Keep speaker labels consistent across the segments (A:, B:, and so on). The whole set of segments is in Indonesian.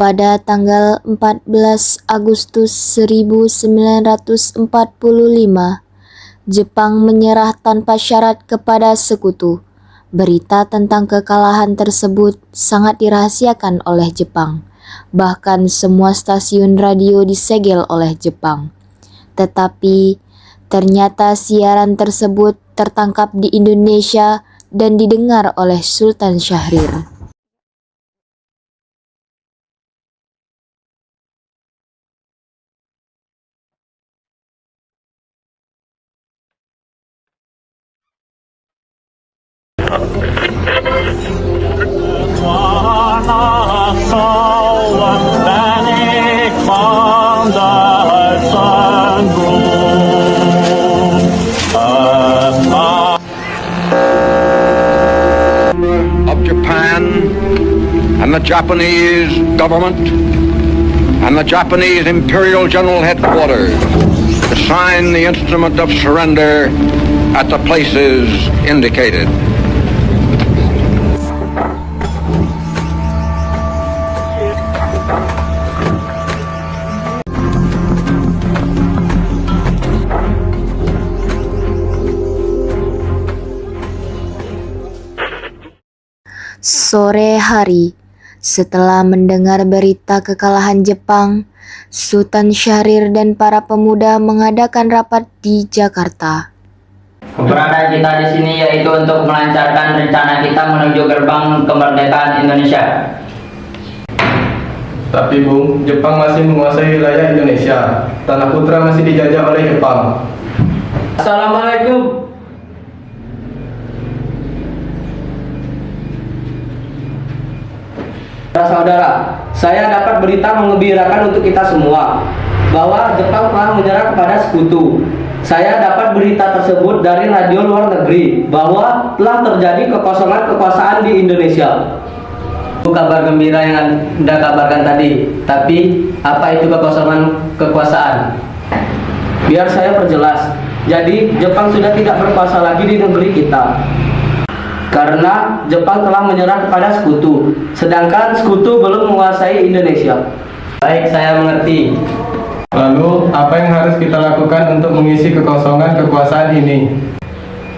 A: Pada tanggal 14 Agustus 1945, Jepang menyerah tanpa syarat kepada sekutu. Berita tentang kekalahan tersebut sangat dirahasiakan oleh Jepang. Bahkan semua stasiun radio disegel oleh Jepang. Tetapi ternyata siaran tersebut tertangkap di Indonesia dan didengar oleh Sultan Syahrir.
B: Of Japan and the Japanese government and the Japanese Imperial General Headquarters to sign the instrument of surrender at the places indicated.
A: Sore hari, setelah mendengar berita kekalahan Jepang, Sultan Syahrir dan para pemuda mengadakan rapat di Jakarta.
C: Keberadaan kita di sini yaitu untuk melancarkan rencana kita menuju gerbang kemerdekaan Indonesia.
D: Tapi Bung, Jepang masih menguasai wilayah Indonesia. Tanah Putra masih dijajah oleh Jepang.
C: Assalamualaikum.
E: Saudara, saya dapat berita mengembirakan untuk kita semua bahwa Jepang telah menyerah kepada sekutu. Saya dapat berita tersebut dari radio luar negeri bahwa telah terjadi kekosongan kekuasaan di Indonesia.
C: Itu kabar gembira yang Anda kabarkan tadi. Tapi apa itu kekosongan kekuasaan?
E: Biar saya perjelas. Jadi Jepang sudah tidak berkuasa lagi di negeri kita. Karena Jepang telah menyerah kepada sekutu, sedangkan sekutu belum menguasai Indonesia.
C: Baik, saya mengerti.
D: Lalu, apa yang harus kita lakukan untuk mengisi kekosongan kekuasaan ini?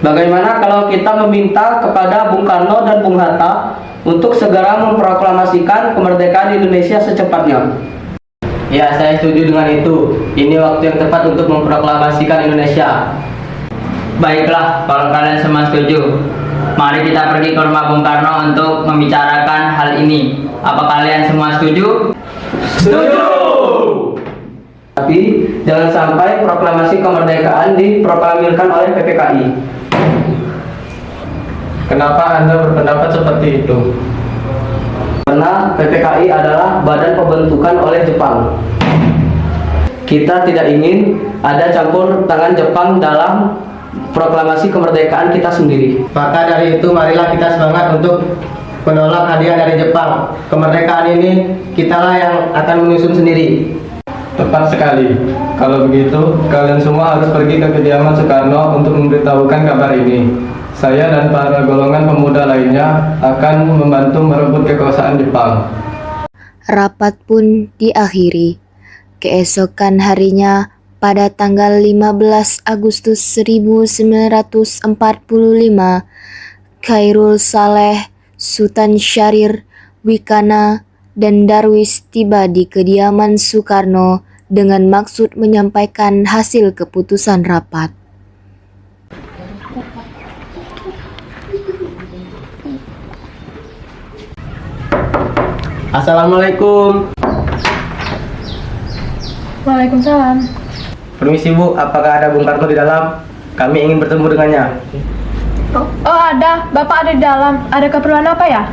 E: Bagaimana kalau kita meminta kepada Bung Karno dan Bung Hatta untuk segera memproklamasikan kemerdekaan Indonesia secepatnya?
C: Ya, saya setuju dengan itu. Ini waktu yang tepat untuk memproklamasikan Indonesia. Baiklah, kalau kalian semua setuju, mari kita pergi ke rumah Bung Karno untuk membicarakan hal ini. Apa kalian semua setuju?
D: Setuju!
E: Tapi jangan sampai proklamasi kemerdekaan diproklamirkan oleh PPKI.
D: Kenapa Anda berpendapat seperti itu?
E: Karena PPKI adalah badan pembentukan oleh Jepang. Kita tidak ingin ada campur tangan Jepang dalam proklamasi kemerdekaan kita sendiri.
F: Maka dari itu marilah kita semangat untuk menolak hadiah dari Jepang. Kemerdekaan ini kitalah yang akan menyusun sendiri.
D: Tepat sekali. Kalau begitu, kalian semua harus pergi ke kediaman Soekarno untuk memberitahukan kabar ini. Saya dan para golongan pemuda lainnya akan membantu merebut kekuasaan Jepang.
A: Rapat pun diakhiri. Keesokan harinya, pada tanggal 15 Agustus 1945, Khairul Saleh, Sultan Syahrir, Wikana, dan Darwis tiba di kediaman Soekarno dengan maksud menyampaikan hasil keputusan rapat.
F: Assalamualaikum.
G: Waalaikumsalam.
F: Permisi Bu, apakah ada Bung Karno di dalam? Kami ingin bertemu dengannya.
G: Oh ada, Bapak ada di dalam. Ada keperluan apa ya?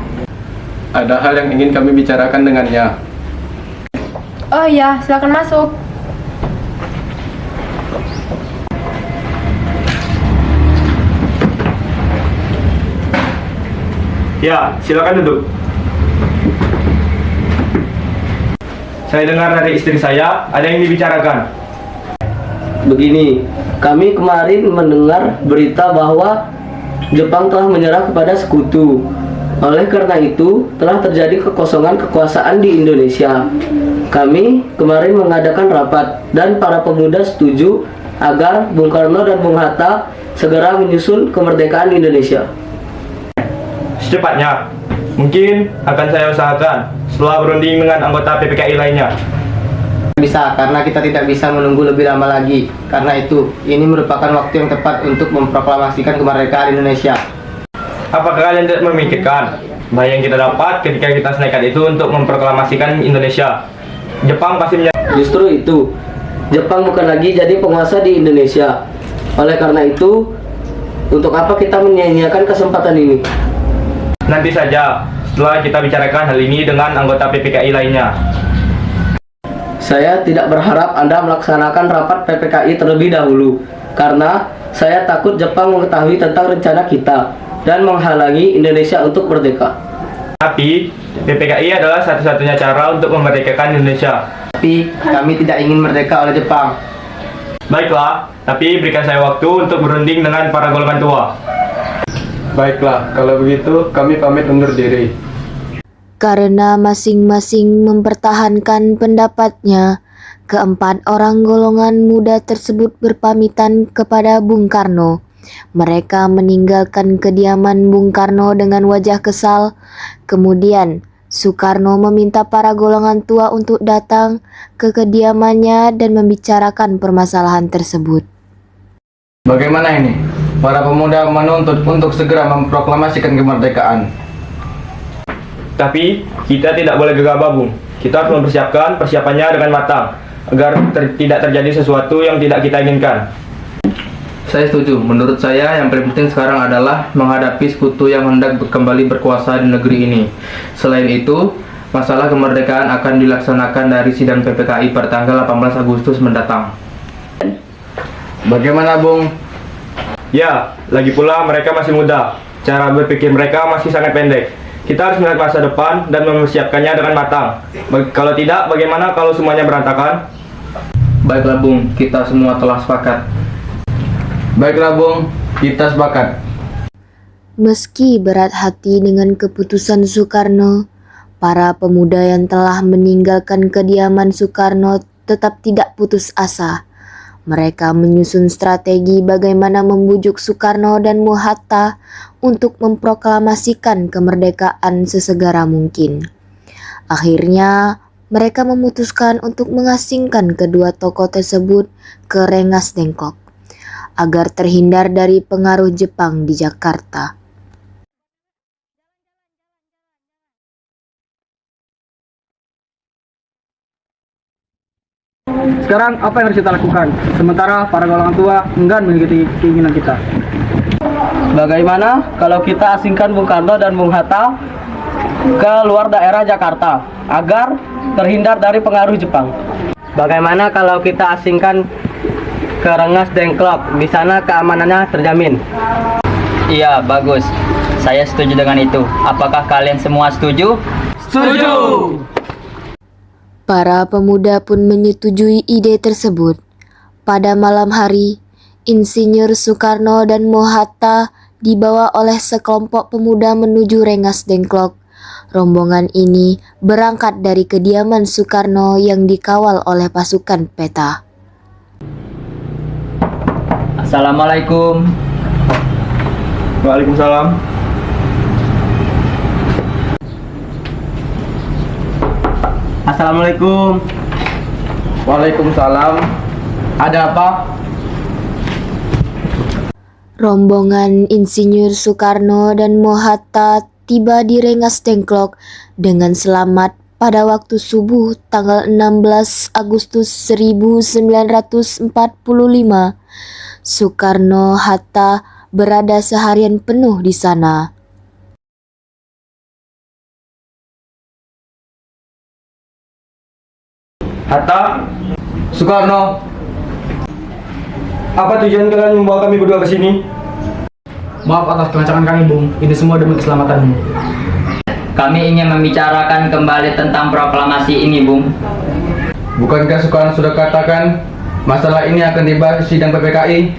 D: Ada hal yang ingin kami bicarakan dengannya.
G: Oh iya, silakan masuk.
H: Ya, silakan duduk. Saya dengar dari istri saya ada yang dibicarakan.
E: Begini, kami kemarin mendengar berita bahwa Jepang telah menyerah kepada sekutu. Oleh karena itu, telah terjadi kekosongan kekuasaan di Indonesia. Kami kemarin mengadakan rapat dan para pemuda setuju agar Bung Karno dan Bung Hatta segera menyusun kemerdekaan Indonesia.
H: Secepatnya, mungkin akan saya usahakan setelah berunding dengan anggota PPKI lainnya.
F: Bisa, karena kita tidak bisa menunggu lebih lama lagi. Karena itu, ini merupakan waktu yang tepat untuk memproklamasikan kemerdekaan Indonesia.
H: Apakah kalian tidak memikirkan bahaya yang kita dapat ketika kita senekat itu untuk memproklamasikan Indonesia? Jepang pasti
E: Justru itu, Jepang bukan lagi jadi penguasa di Indonesia. Oleh karena itu, untuk apa kita menyia-nyiakan kesempatan ini?
H: Nanti saja, setelah kita bicarakan hal ini dengan anggota PPKI lainnya.
E: Saya tidak berharap Anda melaksanakan rapat PPKI terlebih dahulu, karena saya takut Jepang mengetahui tentang rencana kita dan menghalangi Indonesia untuk merdeka.
H: Tapi, PPKI adalah satu-satunya cara untuk memerdekakan Indonesia.
F: Tapi kami tidak ingin merdeka oleh Jepang.
H: Baiklah, tapi berikan saya waktu untuk berunding dengan para golongan tua.
D: Baiklah, kalau begitu kami pamit undur diri.
A: Karena masing-masing mempertahankan pendapatnya, keempat orang golongan muda tersebut berpamitan kepada Bung Karno. Mereka meninggalkan kediaman Bung Karno dengan wajah kesal. Kemudian, Soekarno meminta para golongan tua untuk datang ke kediamannya dan membicarakan permasalahan tersebut.
D: Bagaimana ini? Para pemuda menuntut untuk segera memproklamasikan kemerdekaan.
H: Tapi, kita tidak boleh gegabah, Bung. Kita harus mempersiapkan persiapannya dengan matang, agar tidak terjadi sesuatu yang tidak kita inginkan.
I: Saya setuju. Menurut saya yang paling penting sekarang adalah menghadapi sekutu yang hendak kembali berkuasa di negeri ini. Selain itu, masalah kemerdekaan akan dilaksanakan dari sidang PPKI pada tanggal 18 Agustus mendatang.
D: Bagaimana, Bung?
H: Ya, lagi pula mereka masih muda. Cara berpikir mereka masih sangat pendek. Kita harus melihat masa depan dan mempersiapkannya dengan matang. Kalau tidak, bagaimana kalau semuanya berantakan?
I: Baiklah, Bung. Kita semua telah sepakat.
D: Baiklah, Bung. Kita sepakat.
A: Meski berat hati dengan keputusan Soekarno, para pemuda yang telah meninggalkan kediaman Soekarno tetap tidak putus asa. Mereka menyusun strategi bagaimana membujuk Soekarno dan Hatta untuk memproklamasikan kemerdekaan sesegera mungkin. Akhirnya, mereka memutuskan untuk mengasingkan kedua tokoh tersebut ke Rengas Dengklok agar terhindar dari pengaruh Jepang di Jakarta.
J: Sekarang apa yang harus kita lakukan? Sementara para golongan tua enggan mengikuti keinginan kita.
E: Bagaimana kalau kita asingkan Bung Karno dan Bung Hatta ke luar daerah Jakarta agar terhindar dari pengaruh Jepang? Bagaimana kalau kita asingkan ke Rengas Dengklok? Di sana keamanannya terjamin.
C: Iya, bagus. Saya setuju dengan itu. Apakah kalian semua setuju?
E: Setuju!
A: Para pemuda pun menyetujui ide tersebut. Pada malam hari, Insinyur Soekarno dan Hatta dibawa oleh sekelompok pemuda menuju Rengas Dengklok. Rombongan ini berangkat dari kediaman Soekarno yang dikawal oleh pasukan peta.
C: Assalamualaikum.
H: Waalaikumsalam.
J: Assalamualaikum.
D: Waalaikumsalam. Ada apa?
A: Rombongan Insinyur Soekarno dan Hatta tiba di Rengas Dengklok dengan selamat pada waktu subuh tanggal 16 Agustus 1945. Soekarno Hatta berada seharian penuh di sana.
H: Hatta,
D: Soekarno,
H: apa tujuan kalian membawa kami berdua ke sini?
J: Maaf atas kelancangan kami, Bung. Ini semua demi keselamatanmu.
C: Kami ingin membicarakan kembali tentang proklamasi ini, Bung.
D: bukankah Soekarno sudah katakan masalah ini akan dibahas di sidang PPKI?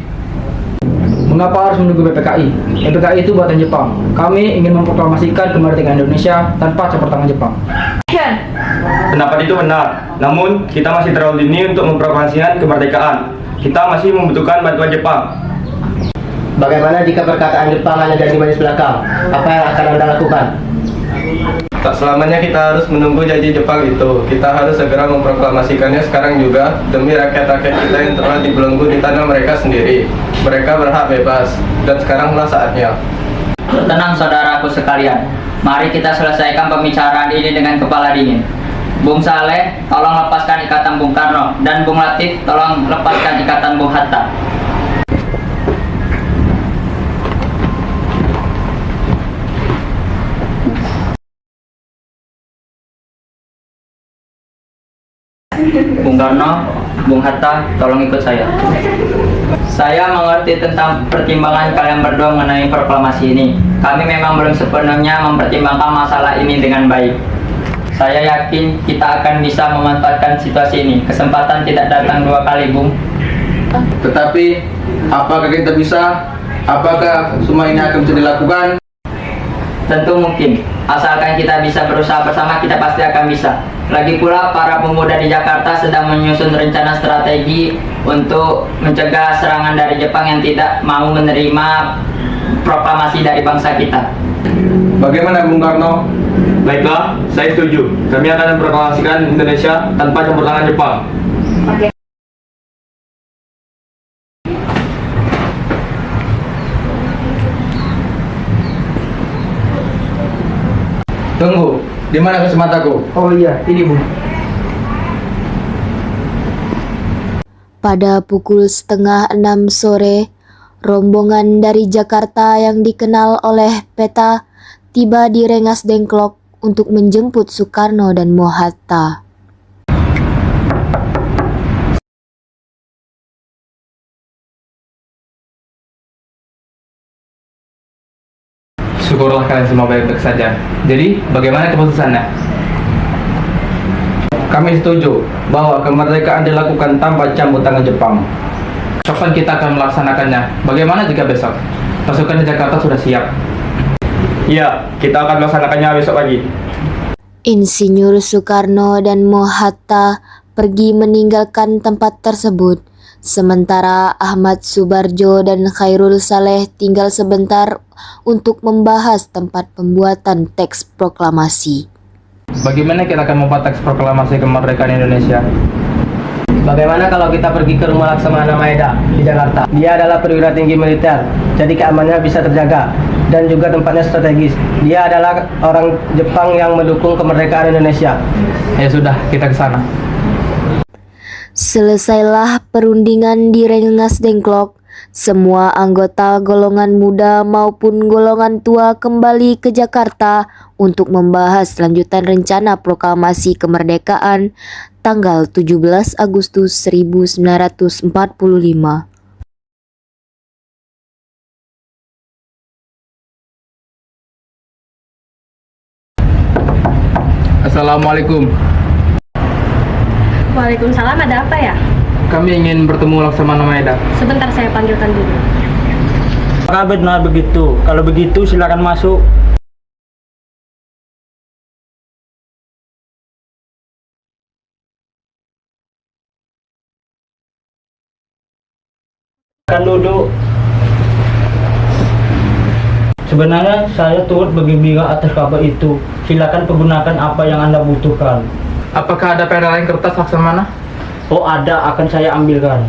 J: Mengapa harus menunggu PPKI? PPKI itu buatan Jepang. Kami ingin memproklamasikan kemerdekaan Indonesia tanpa campur tangan Jepang.
H: Pendapat itu benar, namun kita masih terlalu dini untuk memproklamasikan kemerdekaan. Kita masih membutuhkan bantuan Jepang.
F: Bagaimana jika perkataan Jepang hanya dari baris belakang? Apa yang akan Anda lakukan?
D: Tak selamanya kita harus menunggu janji Jepang itu. Kita harus segera memproklamasikannya sekarang juga demi rakyat-rakyat kita yang telah dibelenggu di tanah mereka sendiri. Mereka berhak bebas, dan sekaranglah saatnya.
C: Tenang saudaraku sekalian, mari kita selesaikan pembicaraan ini dengan kepala dingin. Bung Saleh, tolong lepaskan ikatan Bung Karno, dan Bung Latif, tolong lepaskan ikatan Bung Hatta. Bung Karno, Bung Hatta, tolong ikut saya. Saya mengerti tentang pertimbangan kalian berdua mengenai proklamasi ini. Kami memang belum sepenuhnya mempertimbangkan masalah ini dengan baik. Saya yakin kita akan bisa memanfaatkan situasi ini. Kesempatan tidak datang dua kali, Bung.
I: Tetapi, apakah kita bisa? Apakah semua ini akan bisa dilakukan?
C: Tentu mungkin. Asalkan kita bisa berusaha bersama, kita pasti akan bisa. Lagi pula, para pemuda di Jakarta sedang menyusun rencana strategi untuk mencegah serangan dari Jepang yang tidak mau menerima proklamasi dari bangsa kita.
I: Bagaimana Bung Karno?
H: Baiklah, saya setuju. Kami akan memproklamasikan Indonesia tanpa campur tangan Jepang.
I: Tunggu, di mana kacamataaku?
J: Oh iya, ini Bung.
A: Pada pukul 5:30 sore, rombongan dari Jakarta yang dikenal oleh Peta tiba di Rengas Dengklok untuk menjemput Soekarno dan Mohatta.
I: Syukurlah kalian semua baik-baik saja. Jadi, bagaimana keputusannya?
J: Kami setuju bahwa kemerdekaan dilakukan tanpa campur tangan Jepang.
I: Kapan kita akan melaksanakannya? Bagaimana jika besok? Pasukan di Jakarta sudah siap.
H: Iya, kita akan melaksanakannya besok pagi.
A: Insinyur Soekarno dan Mohatta pergi meninggalkan tempat tersebut, sementara Ahmad Subarjo dan Khairul Saleh tinggal sebentar untuk membahas tempat pembuatan teks proklamasi.
I: Bagaimana kita akan membuat teks proklamasi kemerdekaan Indonesia?
E: Bagaimana kalau kita pergi ke rumah Laksamana Maeda di Jakarta? Dia adalah perwira tinggi militer, jadi keamanannya bisa terjaga dan juga tempatnya strategis. Dia adalah orang Jepang yang mendukung kemerdekaan Indonesia.
I: Ya sudah, kita ke sana.
A: Selesailah perundingan di Rengas Dengklok. Semua anggota golongan muda maupun golongan tua kembali ke Jakarta untuk membahas lanjutan rencana proklamasi kemerdekaan tanggal 17 Agustus 1945.
I: Assalamualaikum.
G: Waalaikumsalam, ada apa ya?
I: Kami ingin bertemu Laksamana Maeda.
G: Sebentar saya panggilkan dulu.
J: Apakah benar begitu? Kalau begitu silakan masuk. Silakan duduk. Sebenarnya saya turut bergembira atas kabar itu. Silakan pergunakan apa yang Anda butuhkan.
I: Apakah ada lain kertas Laksamana?
J: Oh ada, akan saya ambilkan.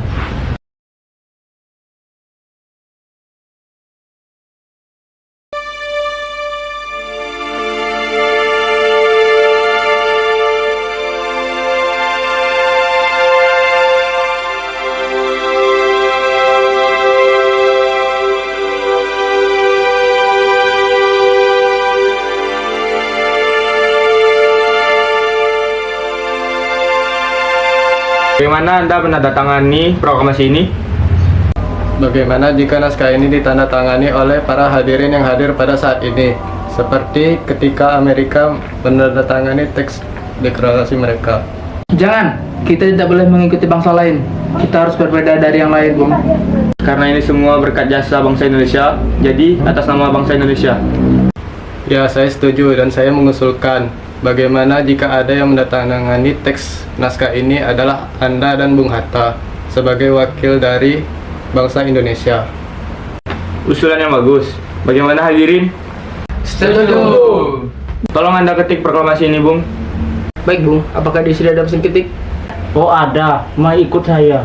H: Bagaimana Anda menandatangani proklamasi ini?
D: Bagaimana jika naskah ini ditandatangani oleh para hadirin yang hadir pada saat ini, seperti ketika Amerika menandatangani teks deklarasi mereka?
I: Jangan, kita tidak boleh mengikuti bangsa lain.
J: Kita harus berbeda dari yang lain, Bung.
H: Karena ini semua berkat jasa bangsa Indonesia, jadi atas nama bangsa Indonesia.
D: Ya, saya setuju dan saya mengusulkan bagaimana jika ada yang mendatangani teks naskah ini adalah Anda dan Bung Hatta sebagai wakil dari bangsa Indonesia.
H: Usulan yang bagus. Bagaimana hadirin?
J: Setuju.
H: Tolong Anda ketik proklamasi ini, Bung.
J: Baik, Bung. Apakah di sini ada mesin ketik?
C: Oh ada, mari ikut saya.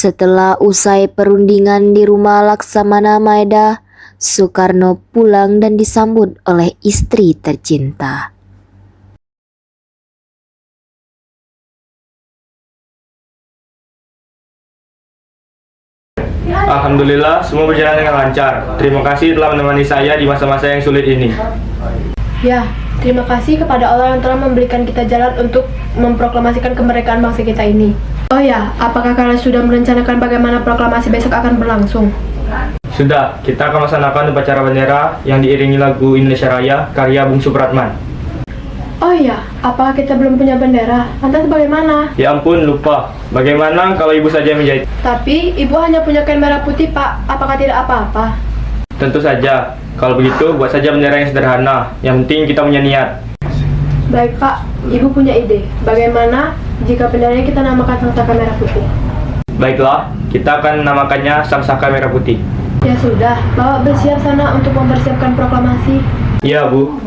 A: Setelah usai perundingan di rumah Laksamana Maeda, Soekarno pulang dan disambut oleh istri tercinta.
H: Alhamdulillah, semua berjalan dengan lancar. Terima kasih telah menemani saya di masa-masa yang sulit ini.
G: Ya, terima kasih kepada Allah yang telah memberikan kita jalan untuk memproklamasikan kemerdekaan bangsa kita ini. Oh ya, apakah kalian sudah merencanakan bagaimana proklamasi besok akan berlangsung?
H: Sudah, kita akan melaksanakan upacara bendera yang diiringi lagu Indonesia Raya karya Bung Supratman.
G: Oh ya, apakah kita belum punya bendera? Lantas bagaimana?
H: Ya ampun, lupa. Bagaimana kalau ibu saja menjahit?
G: Tapi ibu hanya punya kain merah putih, Pak. Apakah tidak apa-apa?
H: Tentu saja. Kalau begitu, buat saja bendera yang sederhana. Yang penting kita punya niat.
G: Baik, Pak. Ibu punya ide. Bagaimana jika benderanya kita namakan Sang Saka Merah Putih?
H: Baiklah, kita akan namakannya Sang Saka Merah Putih.
G: Ya sudah, Bapak bersiap sana untuk mempersiapkan proklamasi.
H: Iya, Bu.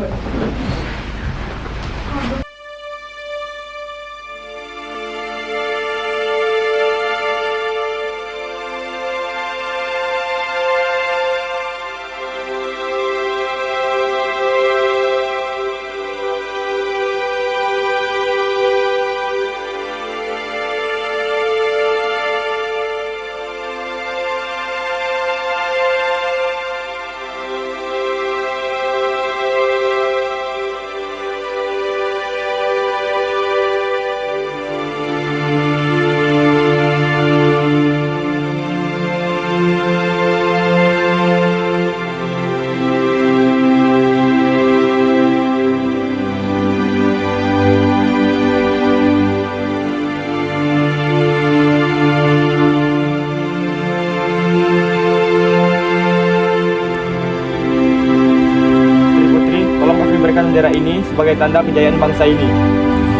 H: Bendera ini sebagai tanda kejayaan bangsa ini.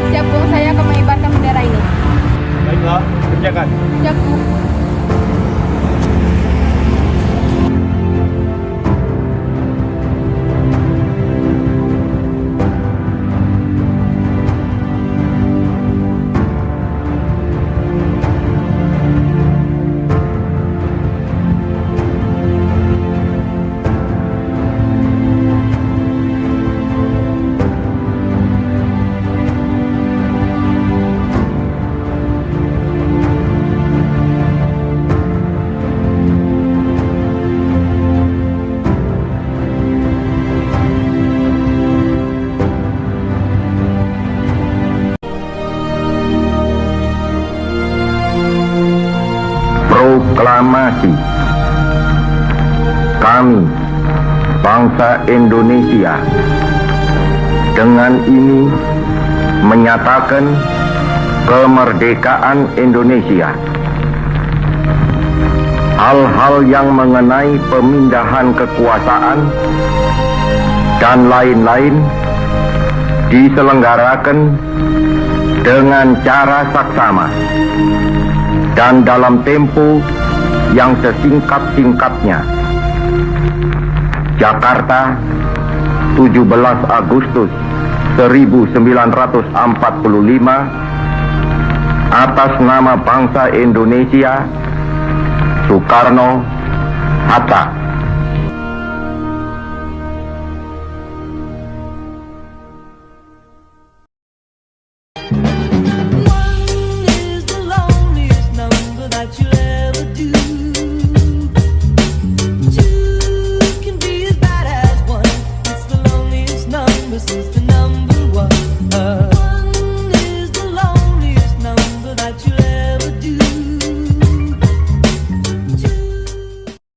G: Siap, Bung. Saya akan mengibarkan bendera ini.
H: Baiklah, kerjakan.
G: Siap, Bung.
B: Proklamasi. Kami, bangsa Indonesia, dengan ini menyatakan kemerdekaan Indonesia. Hal-hal yang mengenai pemindahan kekuasaan dan lain-lain diselenggarakan dengan cara saksama dan dalam tempo yang sesingkat-singkatnya. Jakarta, 17 Agustus 1945, atas nama bangsa Indonesia, Soekarno, Hatta.